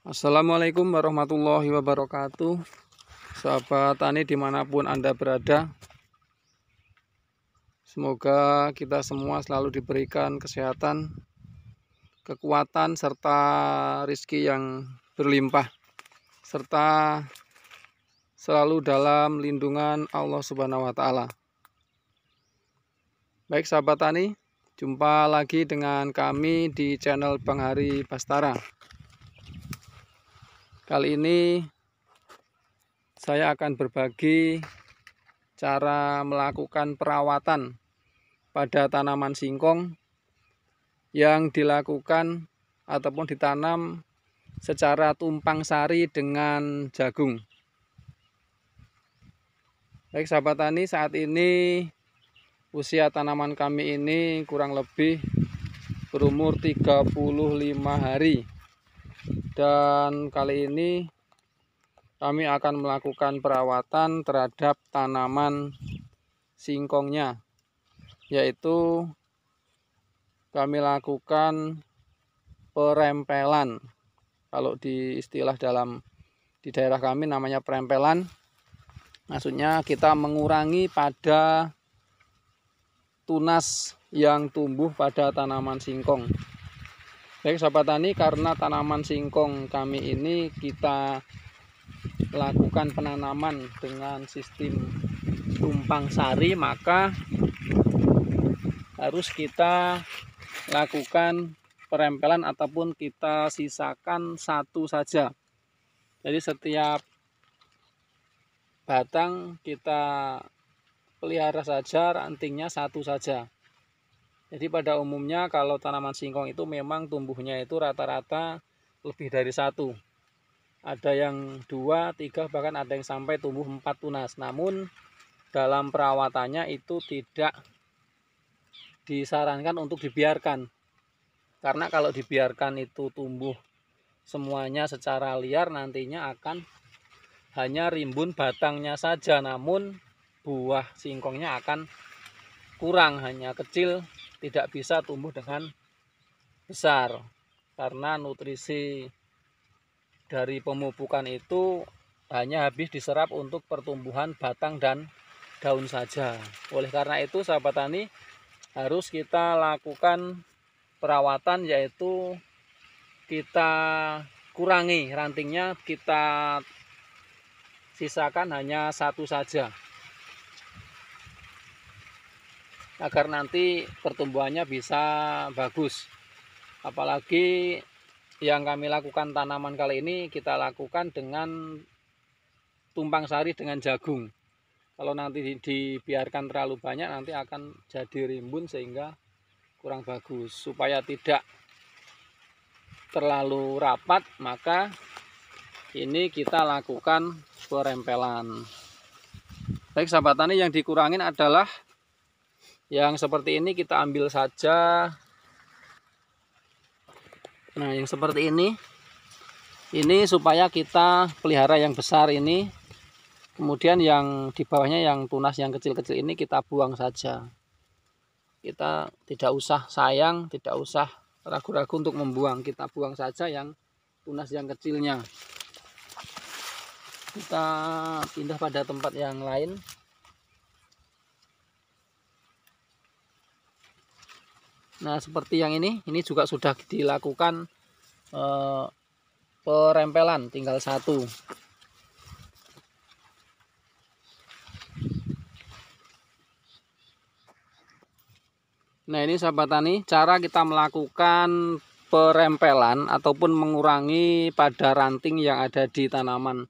Assalamualaikum warahmatullahi wabarakatuh. Sahabat tani dimanapun Anda berada, semoga kita semua selalu diberikan kesehatan, kekuatan, serta rizki yang berlimpah, serta selalu dalam lindungan Allah Subhanahu wa Ta'ala. Baik sahabat tani, jumpa lagi dengan kami di channel Bang Hari Bastara. Kali ini saya akan berbagi cara melakukan perawatan pada tanaman singkong yang dilakukan ataupun ditanam secara tumpang sari dengan jagung. Baik sahabat tani, saat ini usia tanaman kami ini kurang lebih berumur 35 hari. Dan kali ini kami akan melakukan perawatan terhadap tanaman singkongnya, yaitu kami lakukan perempelan. Kalau di istilah di daerah kami namanya perempelan. Maksudnya kita mengurangi pada tunas yang tumbuh pada tanaman singkong. Baik sahabat tani, karena tanaman singkong kami ini kita lakukan penanaman dengan sistem tumpang sari, maka harus kita lakukan perempelan ataupun kita sisakan satu saja. Jadi setiap batang kita pelihara saja, rantingnya satu saja. Jadi pada umumnya kalau tanaman singkong itu memang tumbuhnya itu rata-rata lebih dari satu. Ada yang 2, 3, bahkan ada yang sampai tumbuh 4 tunas. Namun dalam perawatannya itu tidak disarankan untuk dibiarkan. Karena kalau dibiarkan itu tumbuh semuanya secara liar, nantinya akan hanya rimbun batangnya saja. Namun buah singkongnya akan kurang, hanya kecil, tidak bisa tumbuh dengan besar. Karena nutrisi dari pemupukan itu hanya habis diserap untuk pertumbuhan batang dan daun saja. Oleh karena itu sahabat tani, harus kita lakukan perawatan, yaitu kita kurangi rantingnya, kita sisakan hanya satu saja, agar nanti pertumbuhannya bisa bagus. Apalagi yang kami lakukan tanaman kali ini kita lakukan dengan tumpang sari dengan jagung. Kalau nanti dibiarkan terlalu banyak, nanti akan jadi rimbun sehingga kurang bagus. Supaya tidak terlalu rapat, maka ini kita lakukan perempelan. Baik sahabat tani, yang dikurangin adalah yang seperti ini, kita ambil saja. Nah, yang seperti ini supaya kita pelihara yang besar ini. Kemudian yang di bawahnya, yang tunas yang kecil-kecil ini kita buang saja. Kita tidak usah sayang, tidak usah ragu-ragu untuk membuang. Kita buang saja yang tunas yang kecilnya. Kita pindah pada tempat yang lain. Nah, seperti yang ini juga sudah dilakukan perempelan, tinggal satu. Nah, ini sahabat tani, cara kita melakukan perempelan ataupun mengurangi pada ranting yang ada di tanaman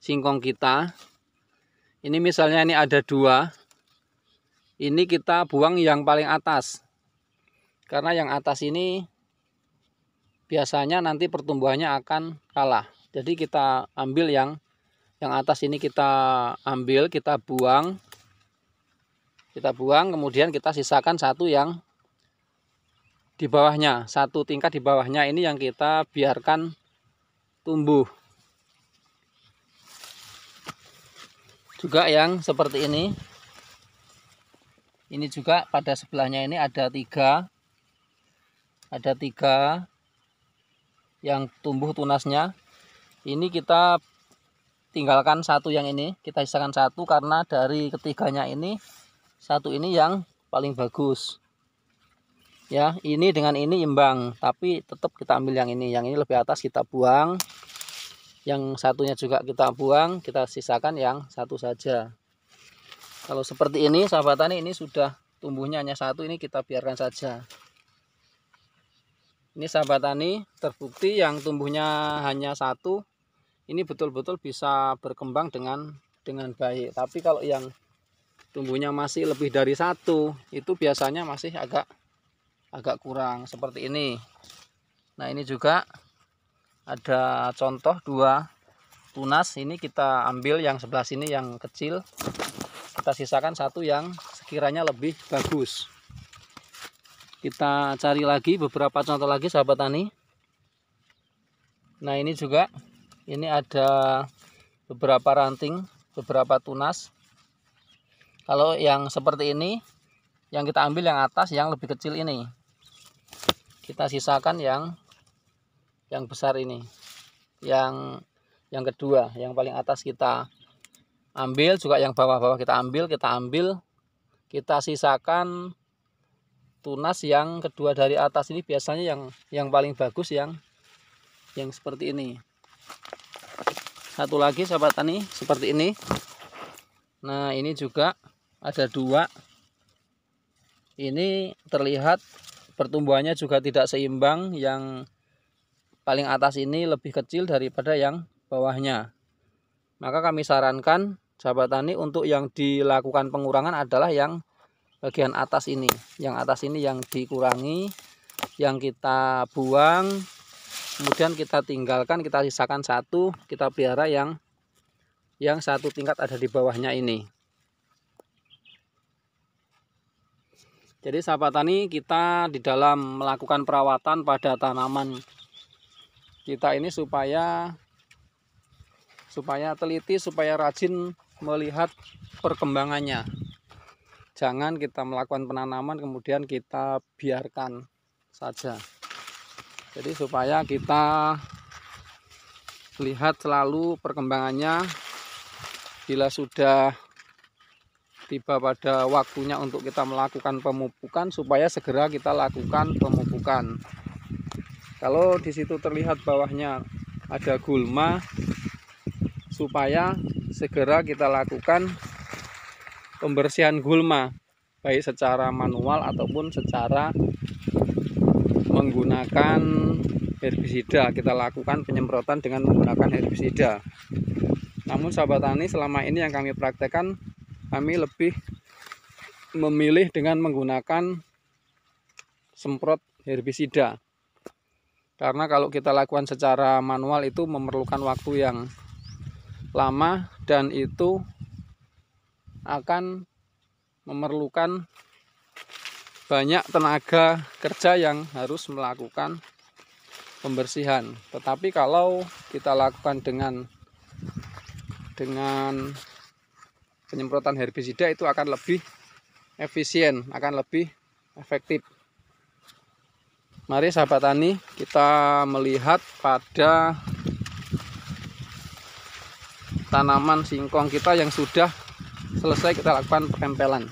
singkong kita. Ini misalnya ini ada 2. Ini kita buang yang paling atas. Karena yang atas ini biasanya nanti pertumbuhannya akan kalah. Jadi kita ambil yang atas ini, kita ambil, kita buang. Kemudian kita sisakan satu yang di bawahnya, satu tingkat di bawahnya ini yang kita biarkan tumbuh. Juga yang seperti ini. Ini juga pada sebelahnya ini ada 3. Ada 3 yang tumbuh tunasnya. Ini kita tinggalkan satu yang ini, kita sisakan satu karena dari ketiganya ini satu ini yang paling bagus. Ya, ini dengan ini imbang, tapi tetap kita ambil yang ini. Yang ini lebih atas kita buang. Yang satunya juga kita buang, kita sisakan yang satu saja. Kalau seperti ini sahabat tani, ini sudah tumbuhnya hanya satu, ini kita biarkan saja. Ini sahabat tani, terbukti yang tumbuhnya hanya satu, ini betul-betul bisa berkembang dengan baik. Tapi kalau yang tumbuhnya masih lebih dari satu, itu biasanya masih agak kurang seperti ini. Nah, ini juga ada contoh 2 tunas. Ini kita ambil yang sebelah sini yang kecil, kita sisakan satu yang sekiranya lebih bagus. Kita cari lagi beberapa contoh lagi sahabat tani. Nah, ini juga, ini ada beberapa ranting, beberapa tunas. Kalau yang seperti ini, yang kita ambil yang atas yang lebih kecil ini, kita sisakan yang besar ini. Yang kedua, yang paling atas kita ambil, juga yang bawah-bawah kita ambil, kita sisakan tunas yang kedua dari atas ini. Biasanya yang paling bagus yang seperti ini. Satu lagi sahabat tani seperti ini. Nah, ini juga ada 2. Ini terlihat pertumbuhannya juga tidak seimbang. Yang paling atas ini lebih kecil daripada yang bawahnya. Maka kami sarankan sahabat tani untuk yang dilakukan pengurangan adalah yang bagian atas ini. Yang atas ini yang dikurangi, yang kita buang, kemudian kita tinggalkan, kita sisakan satu, kita pelihara yang satu tingkat ada di bawahnya ini. Jadi sahabat tani, kita di dalam melakukan perawatan pada tanaman kita ini supaya teliti, supaya rajin melihat perkembangannya. Jangan kita melakukan penanaman kemudian kita biarkan saja. Jadi supaya kita lihat selalu perkembangannya. Bila sudah tiba pada waktunya untuk kita melakukan pemupukan, supaya segera kita lakukan pemupukan. Kalau di situ terlihat bawahnya ada gulma, supaya segera kita lakukan pembersihan gulma, baik secara manual ataupun secara menggunakan herbisida. Kita lakukan penyemprotan dengan menggunakan herbisida. Namun sahabat tani, selama ini yang kami praktekkan, kami lebih memilih dengan menggunakan semprot herbisida. Karena kalau kita lakukan secara manual itu memerlukan waktu yang lama dan itu akan memerlukan banyak tenaga kerja yang harus melakukan pembersihan. Tetapi kalau kita lakukan dengan penyemprotan herbisida, itu akan lebih efisien, akan lebih efektif. Mari sahabat tani, kita melihat pada tanaman singkong kita yang sudah selesai kita lakukan penempelan.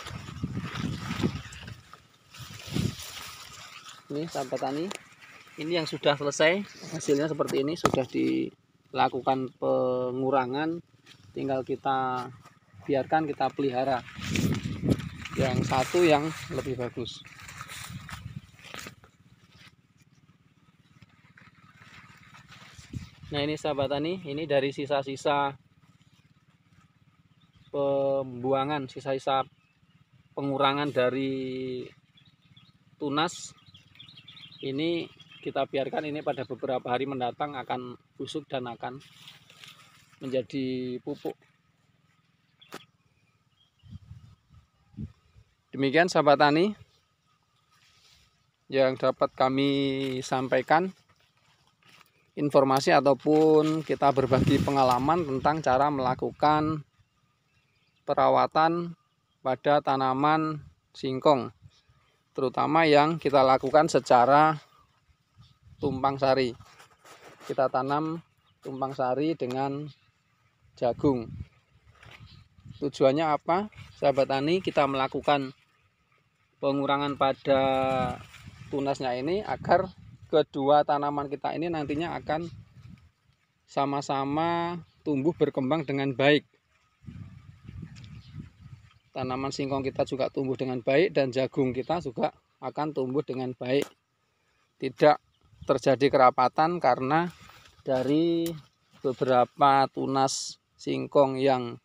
Ini sahabat tani, ini yang sudah selesai, hasilnya seperti ini, sudah dilakukan pengurangan, tinggal kita biarkan, kita pelihara yang satu yang lebih bagus. Nah, ini sahabat tani, ini dari sisa-sisa pembuangan, sisa-sisa pengurangan dari tunas. Ini kita biarkan, ini pada beberapa hari mendatang akan busuk dan akan menjadi pupuk. Demikian sahabat tani yang dapat kami sampaikan, informasi ataupun kita berbagi pengalaman tentang cara melakukan perawatan pada tanaman singkong, terutama yang kita lakukan secara tumpang sari. Kita tanam tumpang sari dengan jagung. Tujuannya apa, sahabat tani? Kita melakukan pengurangan pada tunasnya ini agar kedua tanaman kita ini nantinya akan sama-sama tumbuh berkembang dengan baik. Tanaman singkong kita juga tumbuh dengan baik dan jagung kita juga akan tumbuh dengan baik. Tidak terjadi kerapatan karena dari beberapa tunas singkong yang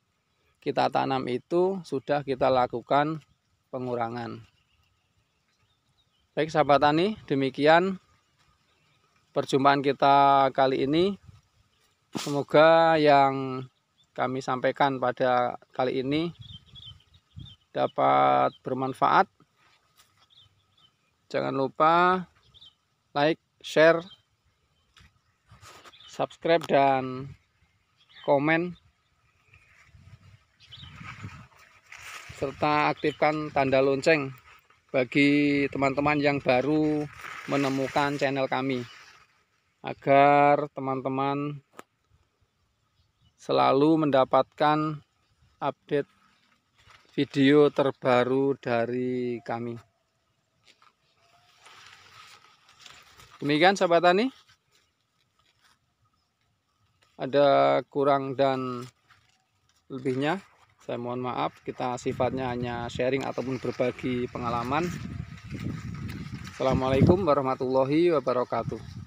kita tanam itu sudah kita lakukan pengurangan. Baik sahabat tani, demikian perjumpaan kita kali ini. Semoga yang kami sampaikan pada kali ini dapat bermanfaat. Jangan lupa like, share, subscribe, dan komen, serta aktifkan tanda lonceng bagi teman-teman yang baru menemukan channel kami, agar teman-teman selalu mendapatkan update video terbaru dari kami. Demikian sahabat tani, ada kurang dan lebihnya saya mohon maaf. Kita sifatnya hanya sharing ataupun berbagi pengalaman. Assalamualaikum warahmatullahi wabarakatuh.